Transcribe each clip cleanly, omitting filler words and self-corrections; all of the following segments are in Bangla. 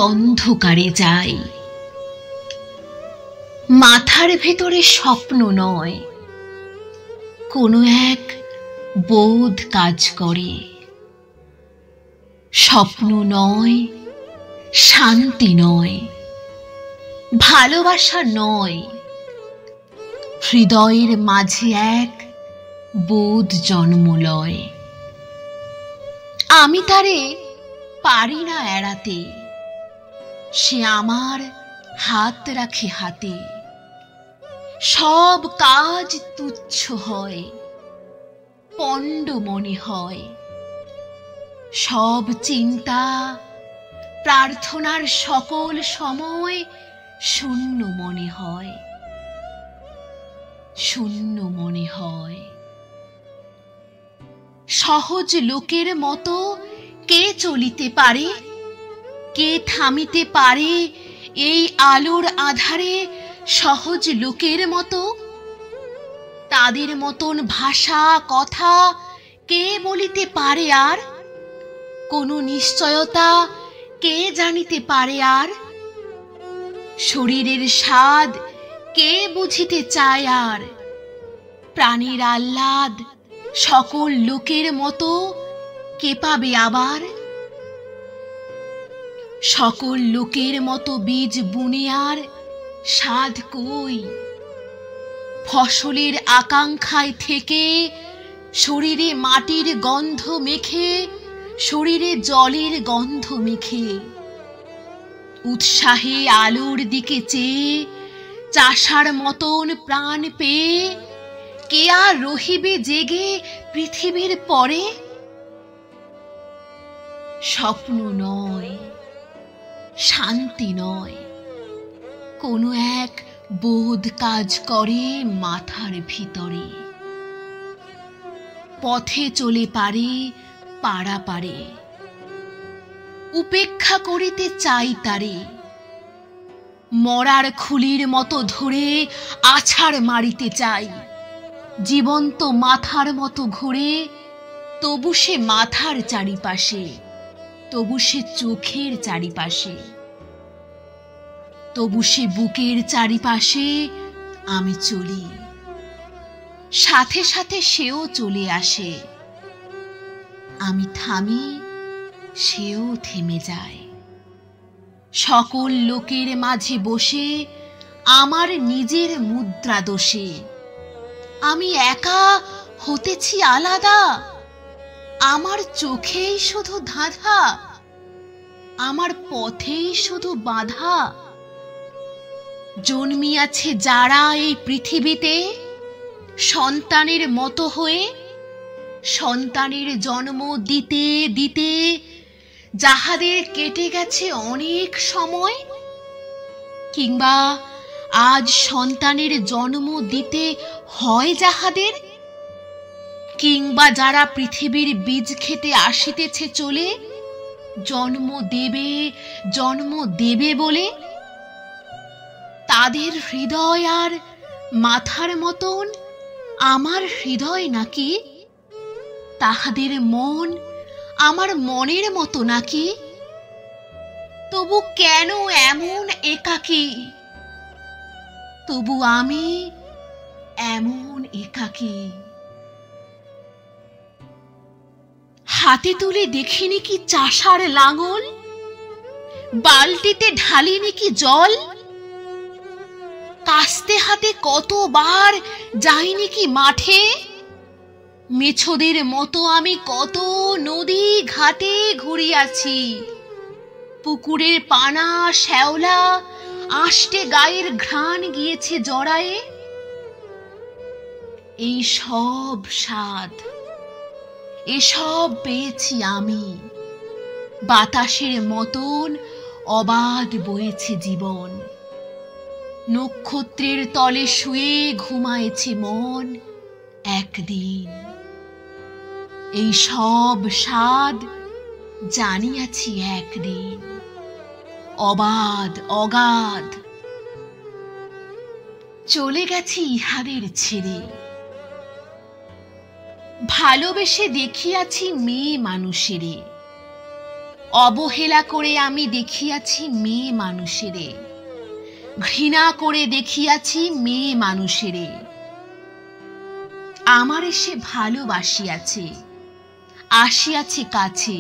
অন্ধকারে যাই। মাথার ভেতরে স্বপ্ন নয়, কোনো এক বোধ কাজ করে। স্বপ্ন নয়, শান্তি নয়, ভালোবাসা নয়, হৃদয়ের মাঝে এক বোধ জন্ম লয়। আমি তারে পারি না এড়াতে, সে আমার হাত রাখে হাতে। সব কাজ তুচ্ছ হয়, পণ্ড মনে হয়। সব চিন্তা প্রার্থনার সকল সময় শূন্য মনে হয়, শূন্য মনে হয়। সহজ লোকের মতো কে চলিতে পারে, কে থামিতে পারে এই আলোর আধারে সহজ লোকের মতো? তাদের মতন ভাষা কথা কে বলিতে পারে আর? কোনো নিশ্চয়তা কে জানিতে পারে আর? শরীরের স্বাদ কে বুঝিতে চায় আর? প্রাণীর আহ্লাদ সকল লোকের মতো কে পাবে আবার? সকল লোকের মতো বীজ বুনে আর স্বাদ কই? ফসলের আকাঙ্ক্ষায় থেকে শরীরে মাটির গন্ধ মেখে, শরীরে জলের গন্ধ মেখে, উৎসাহে আলোর দিকে চেয়ে চাষার মতন প্রাণ পেয়ে কে আর রহিবে জেগে পৃথিবীর পরে? স্বপ্ন নয়, শান্তি নয়, কোনো এক বোধ কাজ করে মাথার ভিতরে। পথে চলে পারে পাড়াপাড়ে, উপেক্ষা করিতে চাই তারে। মরার খুলির মতো ধরে আছাড় মারিতে চাই। জীবন্ত মাথার মতো ঘুরে, তবু সে মাথার চারিপাশে, তবু সে চোখের চারিপাশে, তবু সে বুকের চারিপাশে আমি চলি। সাথে সাথে সেও চলে আসে। আমি থামি, সেও থেমে যায়। সকল লোকের মাঝে বসে আমার নিজের মুদ্রা দোষে আমি একা হতেছি আলাদা। আমার চোখেই শুধু ধাঁধা, আমার পথেই শুধু বাধা। জন্মিয়াছে যারা এই পৃথিবীতে সন্তানের মতো হয়ে, সন্তানের জন্ম দিতে দিতে যাহাদের কেটে গেছে অনেক সময়, কিংবা আজ সন্তানের জন্ম দিতে হয় যাহাদের, কিংবা যারা পৃথিবীর বীজ খেতে আসিতেছে চলে, জন্ম দেবে বলে, তাদের হৃদয় আর মাথার মতন আমার হৃদয় নাকি? তাহাদের মন আমার মনের মতো নাকি? তবু কেন এমন একাকী? তবু আমি এমন একাকী। হাতে তুলে দেখিনি কি চাষার লাঙল? বালতিতে ঢালিনি কি জল? কাস্তে হাতে কতবার যাইনি কি মাঠে? মেছোদের মতো আমি কত নদী ঘাটে ঘুরিয়াছি। পুকুরের পানা শ্যাওলা আষ্টে গায়ের ঘ্রাণ গিয়েছে জড়ায়ে। এই সব স্বাদ, এসব পেয়েছি আমি। বাতাসের মতন অবাধ বয়েছে জীবন। নক্ষত্রের তলে শুয়ে ঘুমায়েছে মন একদিন। এই সব স্বাদ জানিয়াছি একদিন, অবাধ অগাধ। চলে গেছি ইহাদের ছেড়ে, ভালোবেসে দেখিয়াছি মেয়ে মানুষেরে। অবহেলা করে আমি দেখিয়াছি মেয়ে মানুষেরে, ঘৃণা করে দেখিয়াছি মেয়ে মানুষেরে। আমারে সে ভালোবাসিয়াছে, আসিয়াছে কাছে,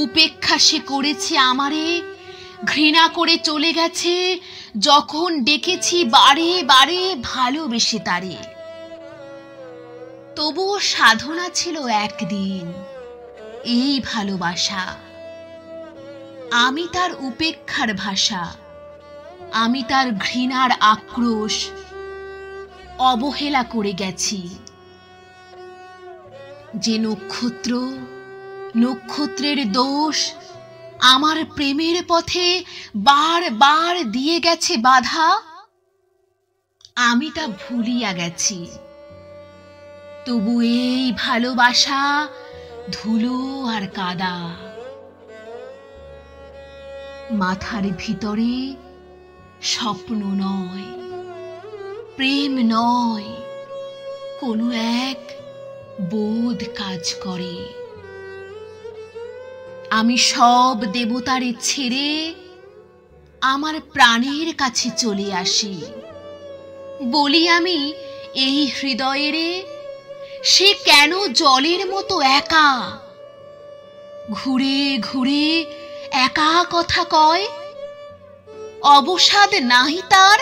উপেক্ষা সে করেছে আমারে, ঘৃণা করে চলে গেছে যখন ডেকেছি বারে বারে ভালোবেসে তারে। তবুও সাধনা ছিল একদিন এই ভালোবাসা। আমি তার উপেক্ষার ভাষা, আমি তার ঘৃণার আক্রোশ অবহেলা করে গেছি। যে নক্ষত্র, নক্ষত্রের দোষ আমার প্রেমের পথে বার বার দিয়ে গেছে বাধা, আমি তা ভুলিয়া গেছি। তবু এই ভালোবাসা ধুলো আর কাদা। মাথার ভিতরে স্বপ্ন নয়, প্রেম নয়, কোনো এক বোধ কাজ করে। আমি সব দেবতারে ছেড়ে আমার প্রাণের কাছে চলে আসি। বলি আমি এই হৃদয়েরে, সে কেন জলের মতো একা, ঘুরে ঘুরে একা কথা কয়। অবসাদ নাই তার,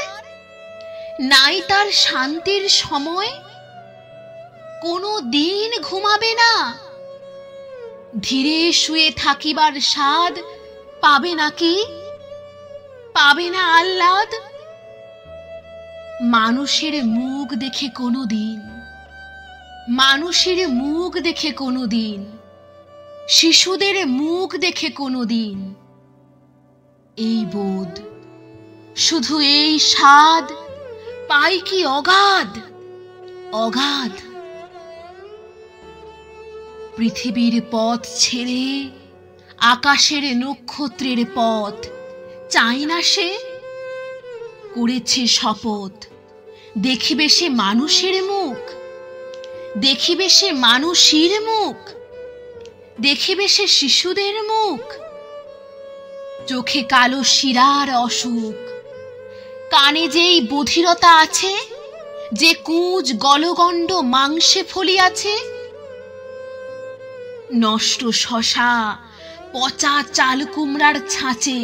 নাই তার শান্তির সময়, কোনো দিন ঘুমাবে না, ধীরে শুয়ে থাকিবার স্বাদ পাবে নাকি, পাবে না আহ্লাদ। মানুষের মুখ দেখে কোনো দিন, মানুষের মুখ দেখে কোনো দিন, শিশুদের মুখ দেখে কোনো দিন এই বোধ, শুধু এই স্বাদ পাই কি অগাধ, অগাধ। পৃথিবীর পথ ছেড়ে আকাশের নক্ষত্রের পথ চাই না সে, করেছে শপথ দেখিবে সে মানুষের মুখ, দেখিবে সে মানুষের মুখ, দেখিবে সে শিশুদের মুখ। চোখে কালো শিরার অসুখ, কানে যেই বধিরতা আছে, যে কুঁজ গলগণ্ড মাংসে ফলিয়াছে, নষ্ট শশা পচা চাল কুমড়ার ছাঁচে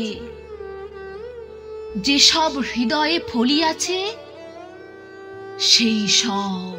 যেসব হৃদয়ে ফলিয়াছে, সেই সব